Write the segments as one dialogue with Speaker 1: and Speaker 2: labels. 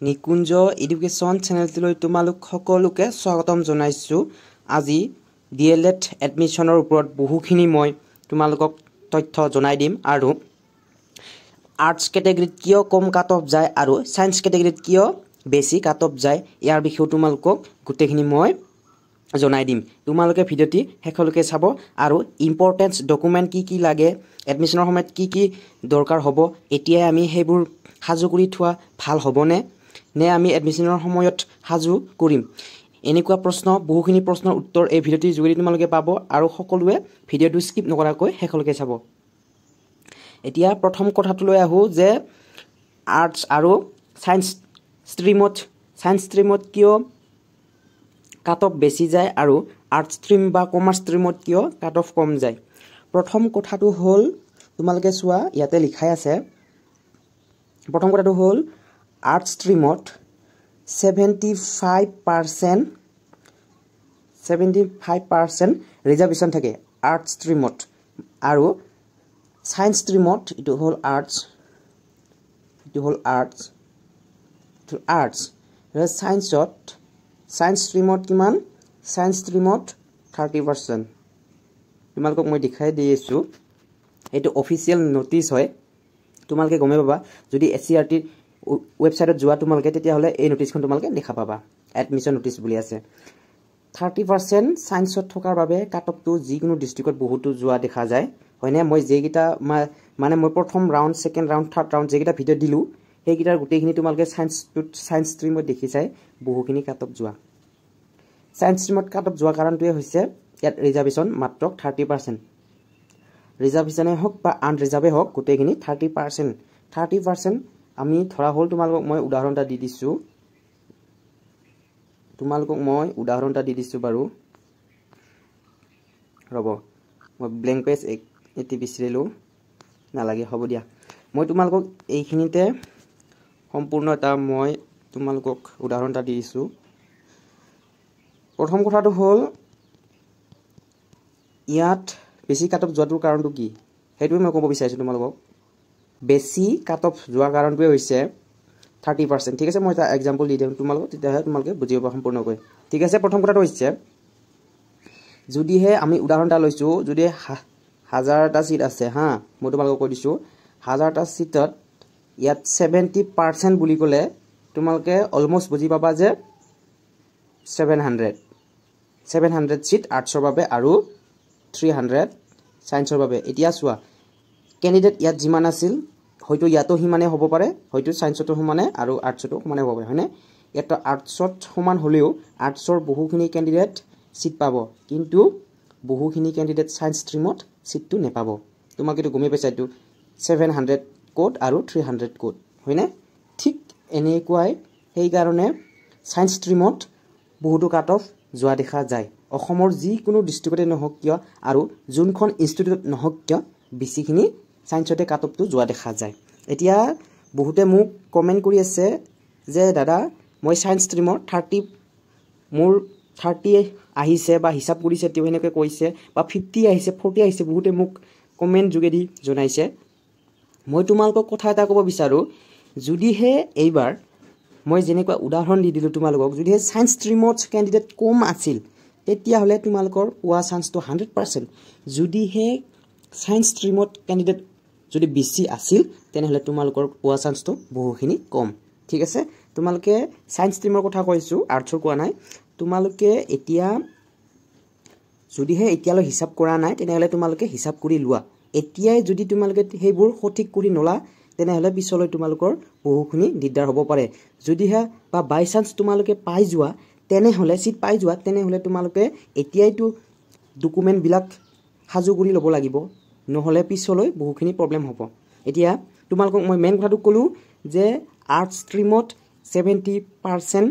Speaker 1: নিকুঞ্জ education চেনেলটোলৈ তোমালোক সকলোকে স্বাগতম জনাইছোঁ। আজি DLED এডমিশ্যনৰ ওপৰত বহুখিনি মই তোমালোকক তথ্য জনাই দিম আৰু আৰ্টছ কেটেগৰীত কিয় কম কাট অফ যায় আৰু সায়েন্স কেটেগৰীত কিয় বেছি কাট অফ যায় ইয়াৰ বিষয়ে তোমালোকক গোটেইখিনি মই জনাই দিম। তোমালোকে ভিডিঅ'টি শেষলৈকে চাব আৰু ইম্পৰ্টেন্স ডকুমেন্ট কি লাগে এডমিশ্যনৰ সময়ত কি দৰকাৰ হ'ব এতিয়াই আমি সেইবোৰ সাজু কৰি থোৱা ভাল হ'বনে নে আমি এডমিশ্যনৰ সময়ত সাজু কৰিম এনেকুৱা প্ৰশ্ন বহুখিনি প্ৰশ্নৰ উত্তৰ এই ভিডিঅ'টিৰ যোগেদি তোমালোকে পাব আৰু সকলোৱে ভিডিঅ'টো স্কিপ নকৰাকৈ শেষলৈকে চাব। এতিয়া প্ৰথম কথাটোলৈ আহো যে আৰ্টছ আৰু সায়েন্স ষ্ট্ৰীমত কিয় কাট অফ বেছি যায় আৰু আৰ্টছ ষ্ট্ৰীম বা কমাৰ্চ ষ্ট্ৰীমত কিয় কাট অফ কম যায়। প্ৰথম কথাটো হ'ল তোমালোকে চোৱা ইয়াতে লিখাই আছে। প্ৰথম কথাটো হ'ল আৰ্টছ ষ্ট্ৰীমত 75% ৰিজাৰ্ভেশ্যন থাকে আৰ্টছ ষ্ট্ৰীমত আৰু সায়েন্স ষ্ট্ৰীমত এইটো হ'ল আৰ্টছ সায়েন্স ষ্ট্ৰীমত কিমান সায়েন্স ষ্ট্ৰীমত 30%। তোমালোকক মই দেখাই দি আছোঁ এইটো অফিচিয়েল নটিচ হয় তোমালোকে গমে পাবা যদি SCERT ৱেবছাইটত যোৱা তোমালোকে তেতিয়াহ'লে এই নটিচখন তোমালোকে দেখা পাবা এডমিশ্যন নটিচ বুলি আছে। 30% সায়েন্সত থকাৰ বাবে কাট অফটো যিকোনো ডিষ্ট্ৰিক্টত বহুতো যোৱা দেখা যায় হয়নে। মই যেইকেইটা মানে মই প্ৰথম round second round third round যেইকেইটা ভিডিঅ' দিলোঁ সেইকেইটাৰ গোটেইখিনি তোমালোকে সায়েন্স ষ্ট্ৰীমত দেখি চাই বহুখিনি কাট অফ যোৱা। সায়েন্স ষ্ট্ৰীমত কাট অফ যোৱা কাৰণটোৱে হৈছে ইয়াত ৰিজাৰ্ভেশ্যন মাত্ৰ 30%। ৰিজাৰ্ভেশ্যনে হওক বা আনৰিজাৰ্ভে হওক গোটেইখিনি 30% আমি ধৰা হ'ল তোমালোকক মই উদাহৰণ এটা দি দিছোঁ বাৰু ৰ'ব মই ব্লেংক পেজ এটি বিচাৰিলোঁ নালাগে হ'ব দিয়া। মই তোমালোকক এইখিনিতে সম্পূৰ্ণ এটা মই তোমালোকক উদাহৰণ এটা দি দিছোঁ। প্ৰথম কথাটো হ'ল ইয়াত বেছি কাট অফ যোৱাটোৰ কাৰণটো কি সেইটোৱে মই ক'ব বিচাৰিছোঁ তোমালোকক। বেছি কাট অফ যোৱাৰ কাৰণটোৱে হৈছে 30%। ঠিক আছে মই এটা এক্সাম্পল দি দিম তোমালোকক তেতিয়াহে তোমালোকে বুজি পাবা সম্পূৰ্ণকৈ। ঠিক আছে প্ৰথম কথাটো হৈছে যদিহে আমি উদাহৰণ এটা লৈছোঁ যদি 1000টা চিট আছে মই তোমালোকক কৈ দিছোঁ 1000টা চিটত ইয়াত 70% বুলি ক'লে তোমালোকে অলমষ্ট বুজি পাবা যে 700 চিট আৰ্টছৰ বাবে আৰু 300 সায়েন্সৰ বাবে। এতিয়া চোৱা কেণ্ডিডেট ইয়াত যিমান আছিল হয়তো ইয়াতো সিমানে হ'ব পাৰে হয়তো সায়েন্সতো সমানে আৰু আৰ্টছতো সমানে হ'ব পাৰে হয়নে। ইয়াত আৰ্টছত সমান হ'লেও আৰ্টছৰ বহুখিনি কেণ্ডিডেট চিট পাব কিন্তু বহুখিনি কেণ্ডিডেট সায়েন্স ষ্ট্ৰীমত চিটটো নেপাব। তোমালোকেতো গমেই পাইছা এইটো 700 ক'ত আৰু 300 ক'ত হয়নে। ঠিক এনেকুৱাই সেইকাৰণে সায়েন্স ষ্ট্ৰীমত বহুতো কাট অফ যোৱা দেখা যায়। অসমৰ যিকোনো ডিষ্ট্ৰিক্টতে নহওক কিয় আৰু যোনখন ইনষ্টিটিউটত নহওক কিয় বেছিখিনি সায়েন্সতে কাট অফটো যোৱা দেখা যায়। এতিয়া বহুতে মোক কমেণ্ট কৰি আছে যে দাদা মই সায়েন্স ষ্ট্ৰীমৰ 30 আহিছে বা হিচাপ কৰিছে তেওঁ সেনেকৈ কৈছে বা 50 আহিছে 40 আহিছে বহুতে মোক কমেণ্ট যোগেদি জনাইছে। মই তোমালোকক কথা এটা ক'ব বিচাৰোঁ যদিহে এইবাৰ মই যেনেকুৱা উদাহৰণ দি দিলোঁ তোমালোকক যদিহে সায়েন্স ষ্ট্ৰীমত কেণ্ডিডেট কম আছিল তেতিয়াহ'লে তোমালোকৰ পোৱা চান্সটো 100%। যদিহে সায়েন্স ষ্ট্ৰীমত কেণ্ডিডেট যদি বেছি আছিল তেনেহ'লে তোমালোকৰ পোৱা চান্সটো বহুখিনি কম। ঠিক আছে তোমালোকে সায়েন্স ষ্ট্ৰীমৰ কথা কৈছোঁ আৰ্টছৰ কোৱা নাই। তোমালোকে এতিয়া যদিহে এতিয়ালৈ হিচাপ কৰা নাই তেনেহ'লে তোমালোকে হিচাপ কৰি লোৱা। এতিয়াই যদি তোমালোকে সেইবোৰ সঠিক কৰি নলা তেনেহ'লে পিছলৈ তোমালোকৰ বহুখিনি দিগদাৰ হ'ব পাৰে। যদিহে বা বাই চান্স তোমালোকে পাই যোৱা তেনেহ'লে চিট পাই যোৱা তেনেহ'লে তোমালোকে এতিয়াইতো ডকুমেণ্টবিলাক সাজু কৰি ল'ব লাগিব নহ'লে পিছলৈ বহুখিনি প্ৰব্লেম হ'ব। এতিয়া তোমালোকক মই মেইন কথাটো ক'লোঁ যে আৰ্টছ ষ্ট্ৰীমত 70%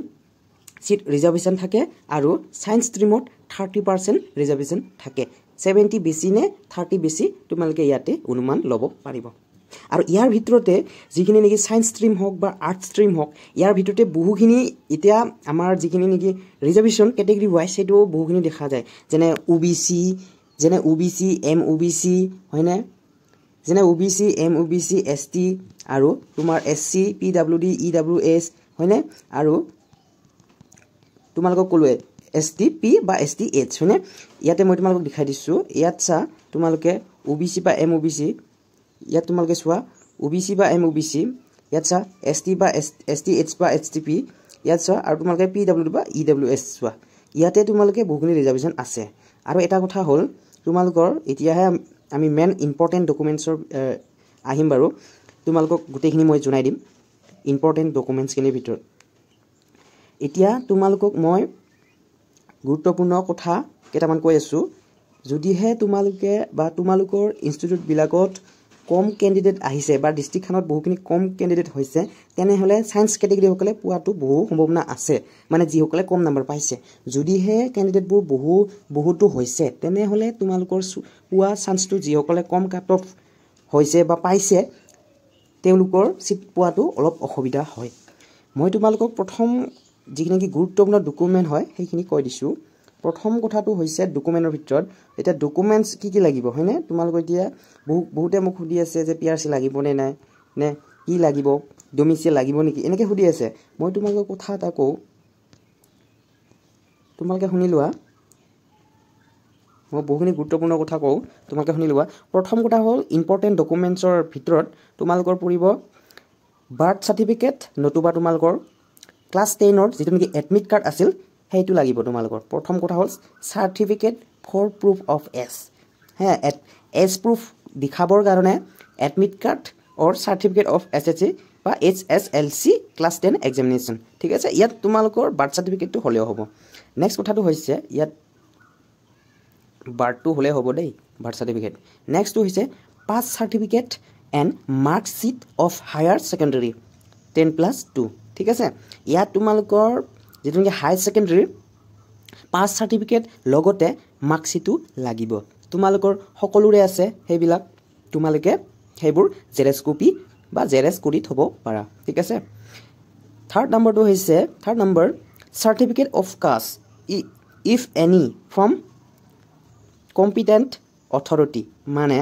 Speaker 1: চিট ৰিজাৰ্ভেশ্যন থাকে আৰু সায়েন্স ষ্ট্ৰীমত 30% ৰিজাৰ্ভেশ্যন থাকে। 70 বেছি নে 30 বেছি তোমালোকে ইয়াতে অনুমান ল'ব পাৰিব। আৰু ইয়াৰ ভিতৰতে যিখিনি নেকি সায়েন্স ষ্ট্ৰীম হওক বা আৰ্টছ ষ্ট্ৰীম হওক ইয়াৰ ভিতৰতে বহুখিনি এতিয়া আমাৰ যিখিনি নেকি ৰিজাৰ্ভেশ্যন কেটেগৰী ৱাইজ সেইটো বহুখিনি দেখা যায় যেনে OBC MOBC হয়নে যেনে OBC MOBC ST আৰু তোমাৰ SC PWD EWS হয়নে আৰু তোমালোকক কলোৱে STP বা STH হয়নে ইয়াতে মই তোমালোকক দেখাই দিছো ইয়াত চা তোমালোকে OBC বা MOBC ইয়াত তোমালোকে চোৱা OBC বা MOBC ইয়াত চা ST বা STH বা STP ইয়াত চোৱা আৰু তোমালোকে PW বা EWS চোৱা ইয়াতে তোমালোকে বহুখিনি ৰিজাৰ্ভেশন আছে আৰু এটা কথা হ'ল তোমালোকৰ এতিয়াহে আমি মেন ইম্পৰ্টেন্ট ডকুমেন্টছৰ আহিম বাৰু তোমালোকক গোটেইখিনি মই জনাই দিম ইম্পৰ্টেন্ট ডকুমেন্টছখিনিৰ ভিতৰত এতিয়া তোমালোকক মই গুৰুত্বপূৰ্ণ কথা কেইটামান কৈ আছো যদিহে তোমালোকে বা তোমালোকৰ ইনষ্টিটিউট বিলাকত কম ক্যান্ডিডেট আহিছে বা ডিস্ট্ৰিক্টখনত বহুখিনি কম ক্যান্ডিডেট হৈছে তেনেহলে সায়েন্স ক্যাটেগৰী সকলে পোৱাটো বহু সম্ভাৱনা আছে মানে যি সকলে কম নম্বৰ পাইছে যদিহে ক্যান্ডিডেটবোৰ বহুতো হৈছে তেনেহলে তোমালোকৰ পোৱা চান্সটো যি সকলে কম কাট অফ হৈছে বা পাইছে তেওঁলোকৰ সিট পোৱাটো অলপ অসুবিধা হয় মই তোমালোকক প্ৰথম যিখিনি গুৰুত্বপূৰ্ণ ডকুমেন্ট হয় সেইখিনি কৈ দিছো প্ৰথম কথাটো হৈছে ডকুমেন্টৰ ভিতৰত এটা ডকুমেন্টছ কি লাগিব হয়নে তোমালোক এতিয়া বহুতে মোক সুধি আছে যে PRC লাগিব নে নাই নে কি লাগিব ডোমিসাইল লাগিব নেকি এনেকে সুধি আছে মই তোমালোকক কথা এটা কও তোমালোকে শুনি লোৱা মই বহুখিনি গুৰুত্বপূৰ্ণ কথা কও তোমালোকে শুনি লোৱা প্ৰথম কথা হ'ল ইম্পৰ্টেন্ট ডকুমেন্টছৰ ভিতৰত তোমালোকৰ পৰিব বাৰ্থ সাৰ্টিফিকেট নতুবা তোমালোকৰ ক্লাস 10 ৰ যেটো নেকি এডমিট কাৰ্ড আছিল হেইটো লাগিব তোমালোকৰ প্ৰথম কথা হ'ল certificate for proof of age হে এজ প্ৰুফ দেখাবৰ কাৰণে admit card or certificate of SSC বা HSLC ক্লাস 10 এক্সামিনেশন ঠিক আছে ইয়াত তোমালোকৰ বাৰ্থ সাৰ্টিফিকেটটো হলেও হ'ব নেক্সট কথাটো হৈছে ইয়াত বাৰ্থটো হলে হ'ব দেই বাৰ্থ সাৰ্টিফিকেট নেক্সটটো হৈছে pass certificate and mark sheet of higher secondary 10+2 ঠিক আছে ইয়াত তোমালোকৰ যেটো কি হাই সেকেন্ডাৰী পাছ সাৰ্টিফিকেট লগতে মাৰ্ক শিটটো লাগিব তোমালোকৰ সকলোৰে আছে হেবিলাক তোমালোকে হেবোৰ জেৰেক্স কপি বা জেৰেক্স কৰি থব পাৰা ঠিক আছে থাৰ্ড নম্বৰটো হৈছে third number certificate of caste if any from competent authority মানে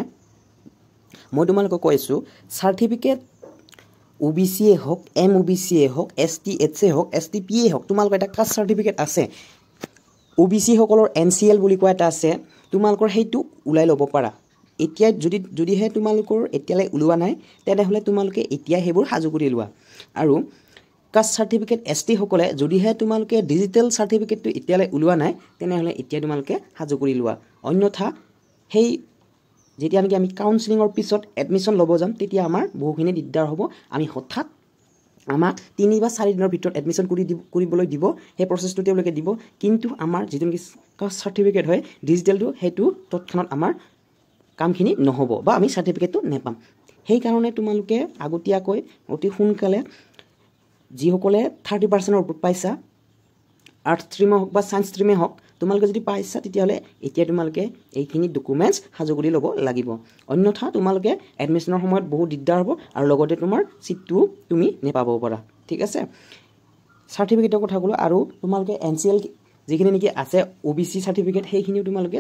Speaker 1: মই তোমালোকক কৈছো সাৰ্টিফিকেট OBC এ হোক MOBC এ হোক STH এ হোক STP এ হোক তোমালোকৰ এটা কাষ্ট সাৰ্টিফিকেট আছে OBC সকলৰ NCL বুলি কোৱা এটা আছে তোমালোকৰ হেইটো উলাই লব পাৰা এতিয়া যদিহে তোমালোকৰ এতিয়ালৈ উলোৱা নাই তেনেহলে তোমালোকে এতিয়া হেবোৰ হাজু কৰি লোৱা আৰু কাষ্ট সাৰ্টিফিকেট ST সকলে যদিহে তোমালোকে ডিজিটেল সাৰ্টিফিকেটটো এতিয়ালৈ উলোৱা নাই তেনেহলে এতিয়া তোমালোকে হাজু কৰি লোৱা অন্যথা হেই যেতিয়া নেকি আমি কাউন্সেলিংৰ পিছত এডমিশন লব যাম তেতিয়া আমাৰ বহুখিনি দিগদাৰ হ'ব আমি হঠাৎ আমাক 3 বা 4 দিনৰ ভিতৰত এডমিশন কৰিবলৈ দিব সেই প্ৰসেসটো তেওঁলোকে দিব কিন্তু আমাৰ যেটো নেকি কাষ্ট সাৰ্টিফিকেট হয় ডিজিটেলটো হেতু তৎক্ষণত আমাৰ কামখিনি নহব বা আমি সাৰ্টিফিকেটটো নেপাম সেই কাৰণে তোমালোকে আগতীয়াকৈ অতি সোনকালে যি সকলে 30% ৰ ওপৰত পাইছা আৰ্টস ষ্ট্ৰীম হওক বা সায়েন্স ষ্ট্ৰীমে হওক তোমালোকে যদি পাইছা তেতিয়াহলে এতিয়া তোমালোকে এইখিনি ডকুমেন্টছ হাজু কৰি লব লাগিব অন্যথা তোমালোকে এডমিশনৰ সময়ত বহুত দিগদাৰ হ'ব আৰু লগতে তোমাৰ সিটটো তুমি নেপাব পাৰা ঠিক আছে সাৰ্টিফিকেটৰ কথা কলো আৰু তোমালোকে NCL যিখিনি নেকি আছে OBC সাৰ্টিফিকেট সেইখিনিও তোমালোকে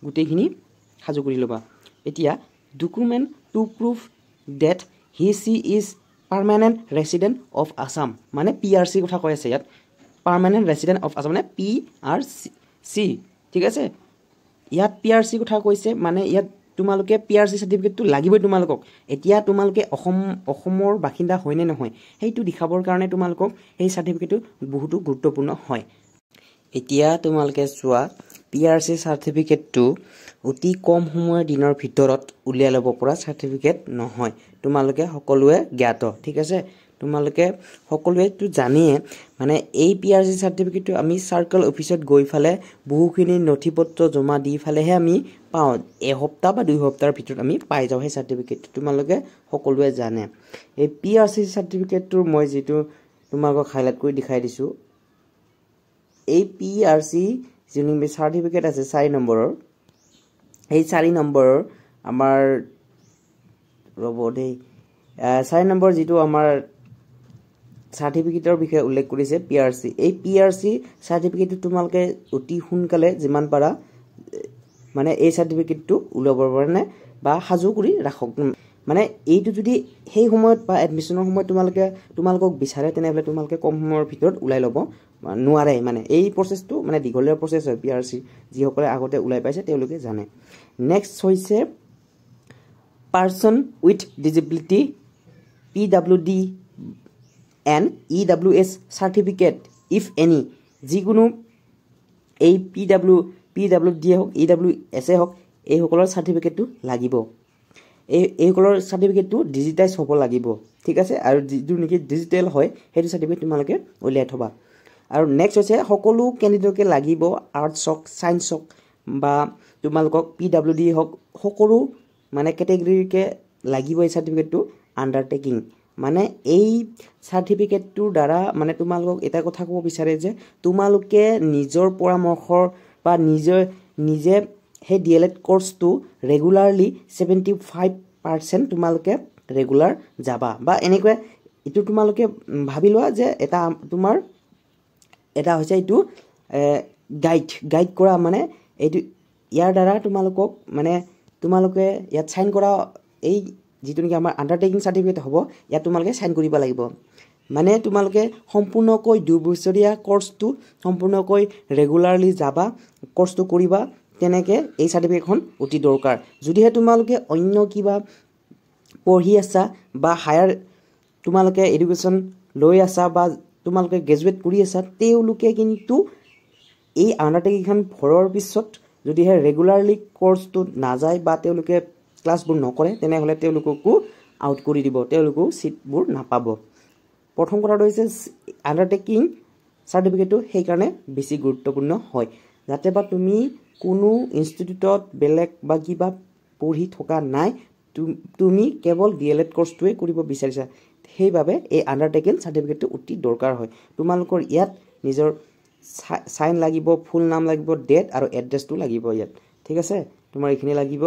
Speaker 1: গুটেইখিনি হাজু কৰি লবা এতিয়া document to proof that he she is permanent resident of Assam মানে PRC কথা কৈ আছে ইয়াত পাৰ্মানেন্ট ৰেসিডেন্ট অফ আসাম মানে PRC ঠিক আছে ইয়াত PRC কথা কৈছে মানে ইয়াত তোমালোকে PRC সাৰ্টিফিকেটটো লাগিবই তোমালোকক এতিয়া তোমালোকে অসমৰ বাসিন্দা হয় নে নহয় হেইটো দেখাবৰ কাৰণে তোমালোকক এই সাৰ্টিফিকেটটো বহুত গুৰুত্বপূৰ্ণ হয় এতিয়া তোমালোকে চোৱা PRC সাৰ্টিফিকেটটো অতি কম সময়ৰ দিনৰ ভিতৰত উলিয়াই লব পৰা সাৰ্টিফিকেট নহয় তোমালোকে সকলোৱে জ্ঞাত ঠিক আছে তোমালোকে সকলোৱেটো জানিয়ে মানে এই PRC সাৰ্টিফিকেটটো আমি সাৰ্কেল অফিচত গৈ ফালে বহুখিনি নথিপত্ৰ জমা দি ফালেহে আমি পাও এসপ্তাহ বা 2 সপ্তাহৰ ভিতৰত আমি পাই যাও সেই সাৰ্টিফিকেট তোমালোকে সকলোৱে জানে এই PRC সাৰ্টিফিকেটটো মই যেটো তোমালোকক হাইলাইট কৰি দেখাই দিছো এই PRC যিনি সাৰ্টিফিকেট আছে 4 নম্বৰৰ এই 4 নম্বৰৰ আমাৰ ৰবদে 4 নম্বৰ যেটো আমাৰ সাৰ্টিফিকেটৰ বিষয়ে উল্লেখ কৰিছে PRC এই PRC সাৰ্টিফিকেটটো তোমালোকে অতি সোনকালে যিমান পাৰা মানে এই সাৰ্টিফিকেটটো উলাবৰ কাৰণে বা হাজু কৰি ৰাখক মানে এইটো যদি সেই সময়ত বা এডমিশ্যনৰ সময়ত তোমালোকক বিচাৰে তেনেহ'লে তোমালোকে কম সময়ৰ ভিতৰত ওলাই ল'ব নোৱাৰে মানে এই প্ৰচেছটো মানে দীঘলীয়া প্ৰচেছ হয় PRC যিসকলে আগতে ওলাই পাইছে তেওঁলোকে জানে নেক্সট হৈছে person with disability PWD and EWS certificate if any যিকোনো এই PWD হওক EWS হওক এইসকলৰ চাৰ্টিফিকেটটো লাগিব এইসকলৰ চাৰ্টিফিকেটটো ডিজিটাইজ হ'ব লাগিব ঠিক আছে আৰু যিটো নেকি ডিজিটেল হয় সেইটো চাৰ্টিফিকেট তোমালোকে উলিয়াই থবা আৰু নেক্সট হৈছে সকলো কেণ্ডিডেটকে লাগিব আৰ্টছ হওক ছায়েন্স হওক বা তোমালোকক PWD হওক সকলো মানে কেটেগৰীকে লাগিব এই চাৰ্টিফিকেটটো আণ্ডাৰটেকিং মানে এই চাৰ্টিফিকেটটোৰ দ্বাৰা মানে তোমালোকক এটা কথা ক'ব বিচাৰে যে তোমালোকে নিজৰ পৰামৰ্শৰ বা নিজে সেই DLED কোৰ্সটো ৰেগুলাৰলি 75% তোমালোকে ৰেগুলাৰ যাবা বা এনেকৈ এটো তোমালোকে ভাবি লোৱা যে এটা তোমাৰ এটা হৈছে এটো গাইড কৰা মানে এটো ইয়াৰ দ্বাৰা তোমালোকক মানে তোমালোকে ইয়াত সাইন কৰা এই যেটো নেকি আমাৰ আণ্ডাৰটেকিং সাৰ্টিফিকেট হ'ব ইয়াত তোমালোকে সাইন কৰিব লাগিব মানে তোমালোকে সম্পূৰ্ণকৈ 2 বছৰীয়া কোৰ্সটো সম্পূৰ্ণকৈ ৰেগুলাৰলি যাবা কোৰ্সটো কৰিবা তেনেকে এই সাৰ্টিফিকেটখন অতি দৰকাৰ যদিহে তোমালোকে অন্য কিবা পঢ়ি আছা বা হায়াৰ তোমালোকে এডুকেশ্যন লৈ আছা বা তোমালোকে গ্ৰেজুৱেট কৰি আছা তেওঁলোকে কিন্তু এই আণ্ডাৰটেকিংখন ভৰৰ পিছত যদিহে ৰেগুলাৰলি কোৰ্সটো নাযায় বা তেওঁলোকে ক্লাছবোৰ নকৰে তেনেহলে তেওঁলোককো আউট কৰি দিব তেওঁলোকো সিটবোৰ নাপাব প্ৰথম কথাটো হৈছে আণ্ডাৰটেকিং সাৰ্টিফিকেটটো সেই কাৰণে বেছি গুৰুত্বপূৰ্ণ হয় যাতে বা তুমি কোনো ইনষ্টিটিউটত বেলেগ বা কিবা পঢ়ি থকা নাই তুমি কেৱল DLED কোৰ্সটোৱে কৰিব বিচাৰিছা সেইভাবে এই আণ্ডাৰটেকিং সাৰ্টিফিকেটটো অতি দৰকাৰ হয় তোমালোকৰ ইয়াত নিজৰ সাইন লাগিব ফুল নাম লাগিব ডেট আৰু এড্ৰেছটো লাগিব ইয়াত ঠিক আছে তোমাৰ এখিনি লাগিব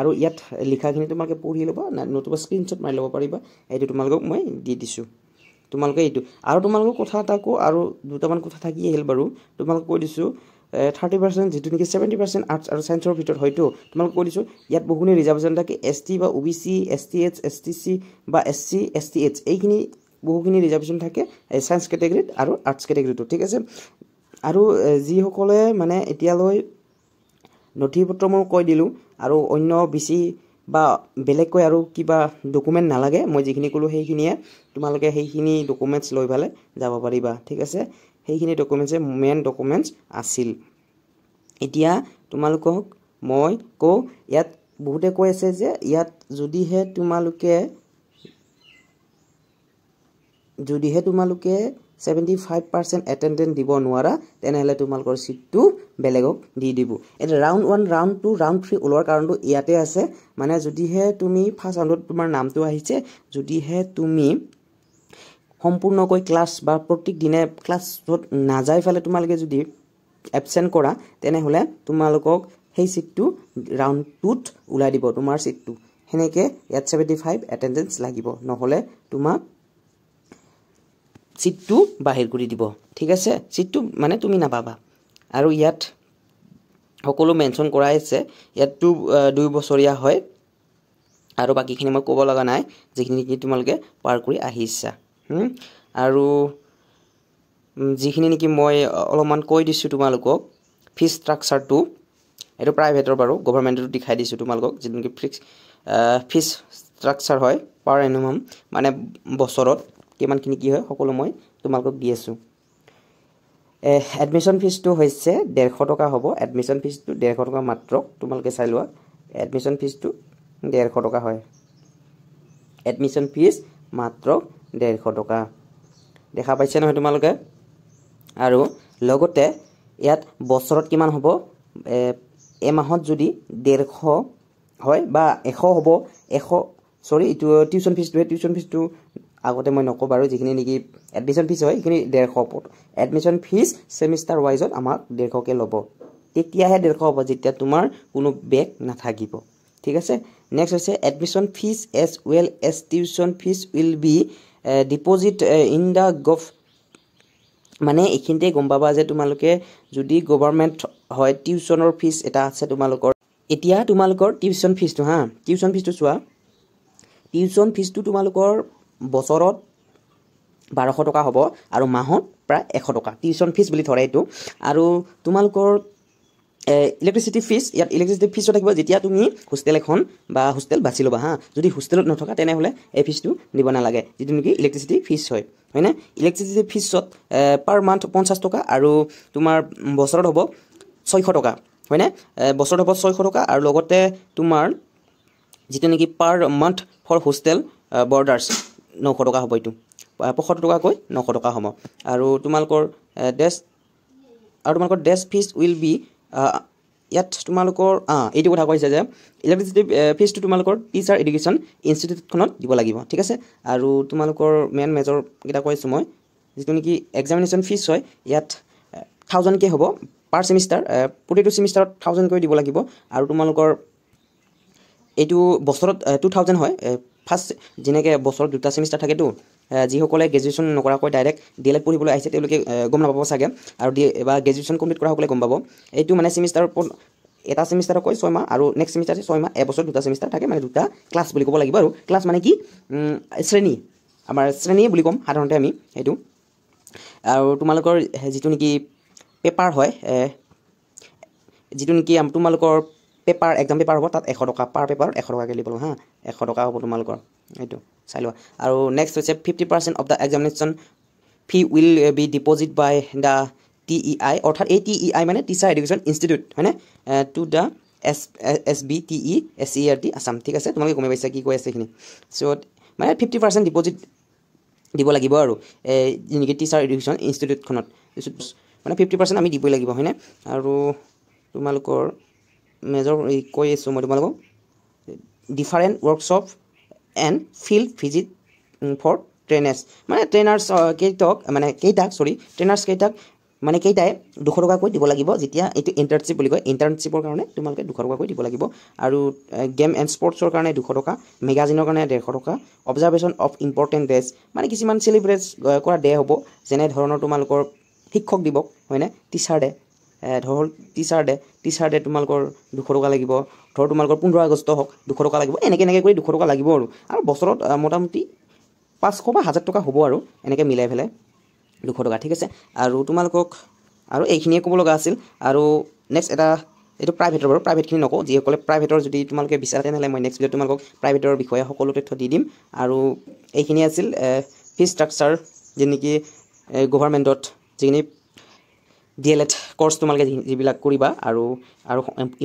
Speaker 1: আৰু ইয়াত লিখাখিনি তোমালোকে পঢ়ি ল'বা নতুবা স্ক্ৰিনশ্বট মাৰি ল'ব পাৰিবা এইটো তোমালোকক মই দি দিছো তোমালোকে এইটো আৰু তোমালোকৰ কথা তাকো আৰু দুটামান কথা থাকি আহিল বাৰু তোমালোক কৈ দিছো 30% যেটো নেকি 70% আৰ্টছ আৰু সায়েন্সৰ ভিতৰত হয়তো তোমালোক কৈ দিছো ইয়াত বহুখিনি ৰিজাৰ্ভেশন থাকে ST বা OBC STH STC বা SC STH এইখিনি বহুখিনি ৰিজাৰ্ভেশন থাকে সায়েন্স ক্যাটাগৰীত আৰু আৰ্টছ ক্যাটাগৰীটো ঠিক আছে আৰু যি সকলে মানে এতিয়ালৈ নথিপত্ৰ মই কৈ দিলো আৰু অন্য BC বা বেলেগকৈ আৰু কিবা ডকুমেন্ট নালাগে মই যিখিনি কলো সেইখিনিয়ে তোমালোকে সেইখিনি ডকুমেন্টস লৈ ভালে যাব পাৰিবা ঠিক আছে সেইখিনি ডকুমেন্টস মেইন ডকুমেন্টস আছিল এতিয়া তোমালোকক মই কও ইয়াত বহুতে কৈ আছে যে ইয়াত যদিহে তোমালোকে 75% এটেন্ডেন্স দিব নোৱাৰা তেনেহলে তোমালোকৰ সিটটো বেলেগক দি দিব এটা ৰাউন্ড 1 ৰাউন্ড 2 ৰাউন্ড 3 ওলোৱাৰ কাৰণটো ইয়াতে আছে মানে যদিহে তুমি ফাৰ্স্ট ৰাউন্ডত তোমাৰ নামটো আহিছে যদিহে তুমি সম্পূৰ্ণকৈ ক্লাছ বা প্ৰত্যেক দিনে ক্লাছত নাযাই ফলে তোমালোকে যদি এবসেন্ট কৰা তেনেহলে তোমালোকক সেই সিটটো ৰাউন্ড 2ত উলাই দিব তোমাৰ সিটটো হেনেকে ইয়াত 75 এটেন্ডেন্স লাগিব নহলে তোমাক সিটটো বাহিৰ কৰি দিব ঠিক আছে সিটটো মানে তুমি নাপাবা আৰু ইয়াত সকলো মেনশন কৰা আছে ইয়াত 2 বছৰীয়া হয় আৰু বাকিখিনি মই ক'ব লগা নাই যিখিনি কি তোমালোকে পাৰ কৰি আহিছা আৰু যিখিনি নেকি মই অলপমান কৈ দিছো তোমালোকক ফিস স্ট্ৰাকচাৰটো এটো প্ৰাইভেটৰ বাৰু গভৰ্ণমেন্টটো দেখাই দিছো তোমালোকক যিটো ফিস স্ট্ৰাকচাৰ হয় পাৰ এনুম মানে বছৰত কিমানখিনি কি হয় সকলো মই তোমালোকক দি আছো এডমিশন ফিসটো হৈছে 150 টকা হ'ব এডমিশন ফিসটো 150 টকা মাত্ৰ তোমালোকে চাই লোৱা এডমিশন ফিসটো 150 টকা হয় এডমিশন ফিস মাত্ৰ 150 টকা দেখা পাইছে নহয় তোমালোকে আৰু লগতে ইয়াত বছৰত কিমান হ'ব এমাহত যদি 150 হয় বা 100 হ'ব 100 সৰি ইটো টিউশন ফিসটো আগতে মই নকো বাৰু যিখিনি নেকি এডমিশন ফিস হয় ইখিনি 150 এডমিশন ফিস সেমিস্টার ওয়াইজত আমাক 150 কে লব তেতিয়াহে 150 হ'ব যেতিয়া তোমাৰ কোনো বেক নাথাকিব ঠিক আছে নেক্সট হৈছে admission fees as well as tuition fees will be deposit in the gov মানে এখিনতে গম পাবা যে তোমালোকে যদি গভৰ্ণমেন্ট হয় টিউশনৰ ফিস এটা আছে তোমালোকৰ এতিয়া তোমালোকৰ টিউশন ফিসটো টিউশন ফিসটো চোৱা টিউশ্যন ফিজটো তোমালোকৰ বছৰত 1200 টকা হ'ব আৰু মাহত প্ৰায় 100 টকা টিউশ্যন ফিজ বুলি ধৰে এইটো আৰু তোমালোকৰ ইলেক্ট্ৰিচিটি ফিজ ইয়াত ইলেক্ট্ৰিচিটি ফিজটো থাকিব যেতিয়া তুমি হোষ্টেল এখন বা হোষ্টেল বাছি ল'বা হা যদি হোষ্টেলত নথকা তেনেহ'লে এই ফিজটো দিব নালাগে যিটো নেকি ইলেক্ট্ৰিচিটি ফিজ হয়নে ইলেক্ট্ৰিচিটি ফিজত পাৰ মান্থ 50 টকা আৰু তোমাৰ বছৰত হ'ব 600 টকা হয়নে বছৰত হ'ব 600 টকা আৰু লগতে তোমাৰ যিটো নেকি per month for hostel boarders 900 টকা হ'ব এইটো 75 টকাকৈ 900 টকা হ'ব আৰু তোমালোকৰ ডেছ ফিজ উইল বি ইয়াত তোমালোকৰ এইটো কথা কৈছে যে ইলেক্ট্ৰিচিটি ফিজটো তোমালোকৰ টিচাৰ এডুকেশ্যন ইনষ্টিটিউটখনত দিব লাগিব ঠিক আছে আৰু তোমালোকৰ মেইন মেজৰ কেইটা কৈছোঁ মই যিটো নেকি এক্সামিনেশ্যন ফিজ হয় ইয়াত 1000কৈ হ'ব পাৰ ছেমিষ্টাৰ প্ৰতিটো ছেমিষ্টাৰত 1000কৈ দিব লাগিব আৰু তোমালোকৰ এইটো বছৰত 2000 হয় ফাৰ্ষ্ট যেনেকৈ বছৰত দুটা ছেমিষ্টাৰ থাকেতো যিসকলে গ্ৰেজুৱেশ্যন নকৰাকৈ ডাইৰেক্ট DLED পঢ়িবলৈ আহিছে তেওঁলোকে গম নাপাব চাগে আৰু বা গ্ৰেজুৱেশ্যন কমপ্লিট কৰা সকলে গম পাব এইটো মানে ছেমিষ্টাৰৰ এটা ছেমিষ্টাৰক কয় 6 মাহ আৰু নেক্সট ছেমিষ্টাৰ 6 মাহ এবছৰ দুটা ছেমিষ্টাৰ থাকে মানে দুটা ক্লাছ বুলি ক'ব লাগিব আৰু ক্লাছ মানে কি শ্ৰেণী আমাৰ শ্ৰেণী বুলি ক'ম সাধাৰণতে আমি এইটো আৰু তোমালোকৰ যিটো নেকি পেপাৰ হয় যিটো নেকি তোমালোকৰ পেপাৰ এক্সাম পেপাৰ হ'ব তাত 100 টকা পাৰ পেপাৰ 100 টকাকৈ দিব হা 100 টকা হ'ব তোমালোকৰ এইটো চাই লোৱা আৰু নেক্সট হৈছে 50% of the examination fee will be deposit by the TEI অৰ্থাৎ এই TEI মানে টিচাৰ এডুকেশ্যন ইনষ্টিটিউট হয়নে to the SBTE SCERT Assam ঠিক আছে তোমালোকে গমে পাইছা কি কৈ আছে এইখিনি চ' মানে 50% ডিপজিট দিব লাগিব আৰু এই নেকি টিচাৰ এডুকেশ্যন ইনষ্টিটিউটখনত মানে 50% আমি দিবই লাগিব হয়নে আৰু তোমালোকৰ মেজৰ কৈ আছোঁ মই তোমালোকক different workshop and field visit for trainers মানে ট্ৰেইনাৰ্ছ কেইটাক মানে কেইটাই 200 টকাকৈ দিব লাগিব যেতিয়া এইটো ইণ্টাৰ্ণশ্বিপ বুলি কয় ইণ্টাৰ্ণশ্বিপৰ কাৰণে তোমালোকে 200 টকাকৈ দিব লাগিব আৰু গেম এণ্ড স্পৰ্টছৰ কাৰণে 200 টকা মেগাজিনৰ কাৰণে 150 টকা অবজাৰ্ভেশ্যন অফ ইম্পৰ্টেণ্ট ডেজ মানে কিছুমান চেলিব্ৰেট কৰা ডে হ'ব যেনে ধৰণৰ তোমালোকৰ শিক্ষক দিৱস হয়নে টিচাৰ ডে ধৰ টিচাৰ ডে তোমালোকৰ 200 টকা লাগিব ধৰ তোমালোকৰ 15 আগষ্ট হওক 200 টকা লাগিব এনেকৈ কৰি 200 টকা লাগিব আৰু বছৰত মোটামুটি 500 বা 1000 টকা হ'ব আৰু এনেকৈ মিলাই পেলাই 200 টকা ঠিক আছে আৰু তোমালোকক আৰু এইখিনিয়ে ক'ব লগা আছিল আৰু নেক্সট এইটো প্ৰাইভেটৰ বাৰু প্ৰাইভেটখিনি নকওঁ যিসকলে প্ৰাইভেটৰ যদি তোমালোকে বিচাৰে তেনেহ'লে মই নেক্সট ভিডিঅ'ত তোমালোকক প্ৰাইভেটৰ বিষয়ে সকলো তথ্য দি দিম আৰু এইখিনি আছিল ফিজ ষ্ট্ৰাকচাৰ যে নেকি গভৰ্ণমেণ্টত যিখিনি DLED কোৰ্চ তোমালোকে যিবিলাক কৰিবা আৰু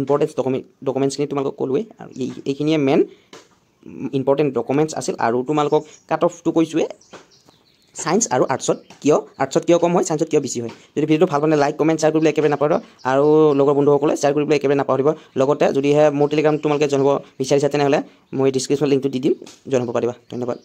Speaker 1: ইম্পৰ্টেণ্ট ডকুমেণ্টছখিনি তোমালোকক ক'লোৱে আৰু এইখিনিয়ে মেইন ইম্পৰ্টেণ্ট ডকুমেণ্টছ আছিল আৰু তোমালোকক কাট অফটো কৈছোঁৱে সায়েন্স আৰু আৰ্টছত কিয় কম হয় সায়েন্সত কিয় বেছি হয় যদি ভিডিঅ'টো ভাল পালে লাইক কমেণ্ট শ্বেয়াৰ কৰিবলৈ একেবাৰে নাপাহৰিব আৰু লগৰ বন্ধুসকলে শ্বেয়াৰ কৰিবলৈ একেবাৰে নাপাহৰিব লগতে যদিহে মোৰ টেলিগ্ৰাম তোমালোকে জনাব বিচাৰিছা তেনেহ'লে মই ডিছক্ৰিপশ্যন লিংকটো দি দিম জনাব পাৰিবা ধন্যবাদ